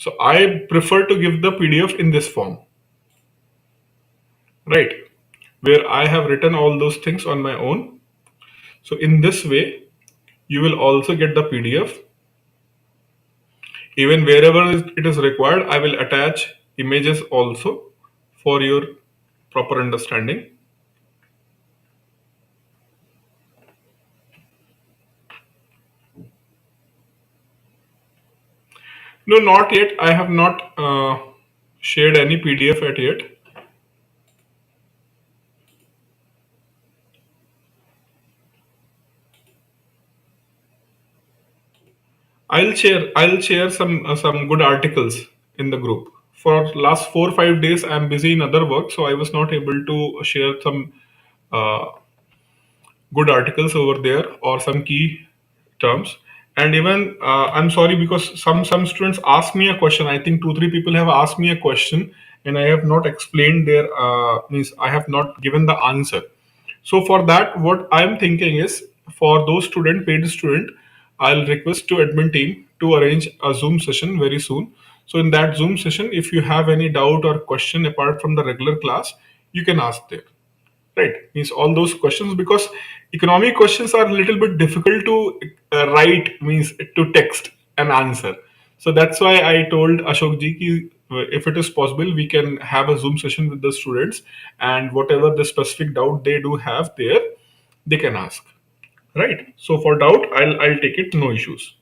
So I prefer to give the PDF in this form, right? Where I have written all those things on my own. So in this way, you will also get the PDF. Even wherever it is required, I will attach images also for your proper understanding. No, not yet. I have not shared any PDF at yet. I'll share some good articles in the group. For last 4 or 5 days, I'm busy in other work, so I was not able to share some uh, good articles over there or some key terms. And even I'm sorry, because some students ask me a question. I think 2 3 people have asked me a question, and I have not explained their means I have not given the answer. So for that, what I'm thinking is, for those paid student, I'll request to admin team to arrange a Zoom session very soon. So in that Zoom session, if you have any doubt or question apart from the regular class, you can ask there. Right? Means all those questions, because economic questions are a little bit difficult to write, means to text an answer. So that's why I told Ashok ji ki, if it is possible, we can have a Zoom session with the students, and whatever the specific doubt they do have there, they can ask. Right? So for doubt, I'll take it, no issues.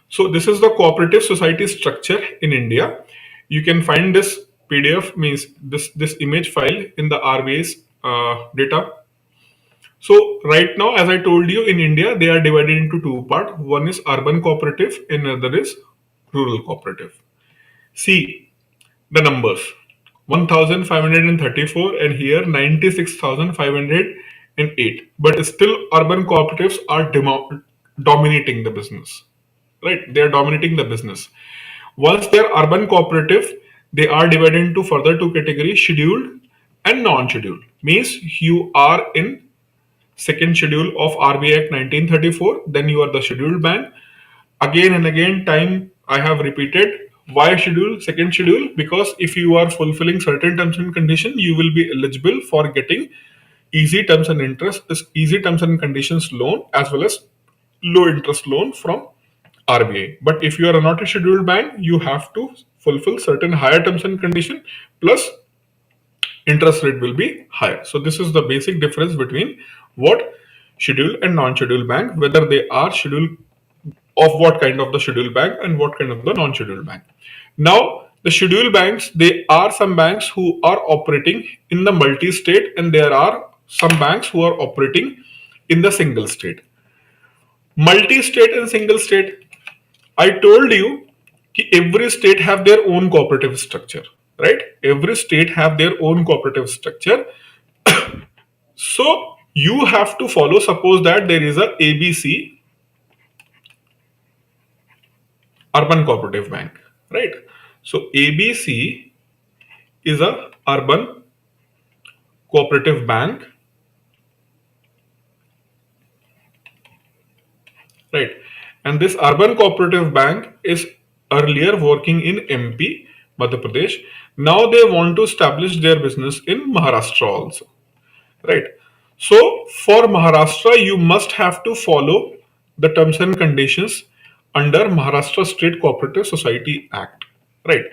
So this is the cooperative society structure in India. You can find this PDF, means this image file, in the RBI's data. So right now, as I told you, in India they are divided into two parts. One is urban cooperative, and another is rural cooperative. See the numbers: 1,534, and here 96,508. But still, urban cooperatives are dominating the business. Right? They are dominating the business. Once they are urban cooperative, they are divided into further two categories: scheduled and non-scheduled. Means you are in second schedule of RBI Act 1934, then you are the scheduled bank. Again and again, time I have repeated, why schedule, second schedule? Because if you are fulfilling certain terms and conditions, you will be eligible for getting easy terms and interest, easy terms and conditions loan, as well as low interest loan from RBI. But if you are not a scheduled bank, you have to fulfill certain higher terms and conditions, plus interest rate will be higher. So this is the basic difference between what scheduled and non-scheduled bank, whether they are scheduled, of what kind of the scheduled bank and what kind of the non-scheduled bank. Now the scheduled banks, they are some banks who are operating in the multi-state, and there are some banks who are operating in the single state. Multi-state and single state, I told you कि every state have their own cooperative structure, right? Every state have their own cooperative structure. So you have to follow. Suppose that there is a ABC urban cooperative bank, right? So ABC is a urban cooperative bank, right? And this urban cooperative bank is earlier working in MP, Madhya Pradesh. Now they want to establish their business in Maharashtra also, right? So for Maharashtra, you must have to follow the terms and conditions under Maharashtra State Cooperative Society Act, right?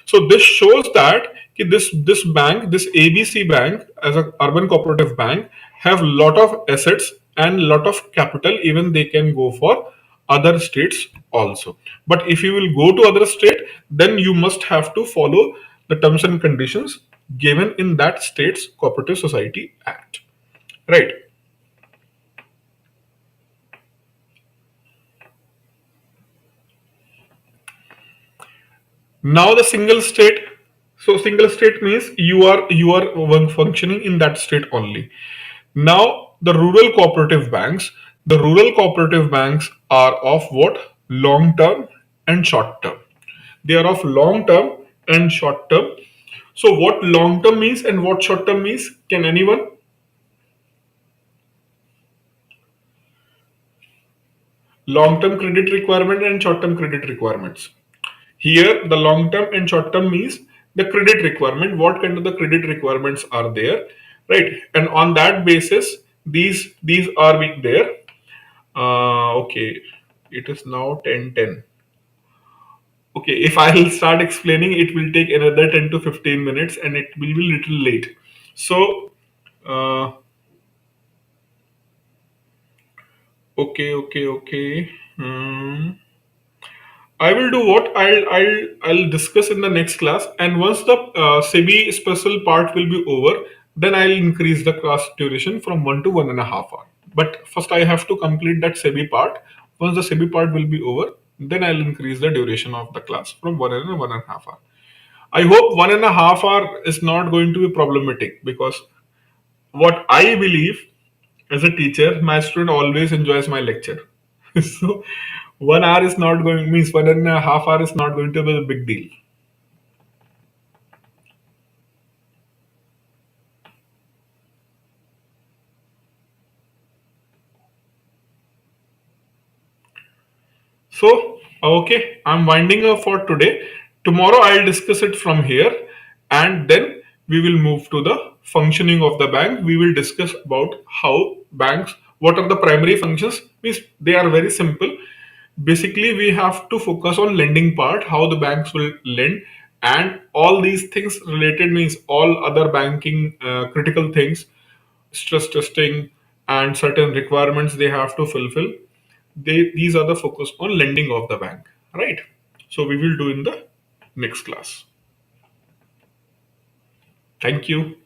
So this shows that this bank, this ABC bank, as a urban cooperative bank, have lot of assets and lot of capital. Even they can go for other states also. But if you will go to other state, then you must have to follow the terms and conditions given in that state's Cooperative Society Act. Right. Now the single state. So single state means you are functioning in that state only. Now the rural cooperative banks. The rural cooperative banks are of what? Long term and short term. They are of long term and short term. So what long term means and what short term means? Can anyone? Long term credit requirement and short term credit requirements. Here, the long term and short term means the credit requirement, what kind of the credit requirements are there, right? And on that basis, these are being there. Okay, it is now 10:10. Okay, if I'll start explaining, it will take another 10 to 15 minutes and it will be little late. So, uh, okay. Hmm. I will do what I'll discuss in the next class, and once the SEBI special part will be over, then I'll increase the class duration from 1 to 1.5 hour. But first, I have to complete that SEBI part. Once the SEBI part will be over, then I'll increase the duration of the class from 1 and 1.5 hour. I hope 1.5 hour is not going to be problematic, because what I believe as a teacher, my student always enjoys my lecture. So 1 hour is not going means 1.5 hour is not going to be a big deal. So okay, I'm winding up for today. Tomorrow I'll discuss it from here, and then we will move to the functioning of the bank. We will discuss about how banks, what are the primary functions. Means they are very simple. Basically, we have to focus on lending part, how the banks will lend, and all these things related means all other banking critical things, stress testing, and certain requirements they have to fulfill. These are the focus on lending of the bank, right? So we will do in the next class. Thank you.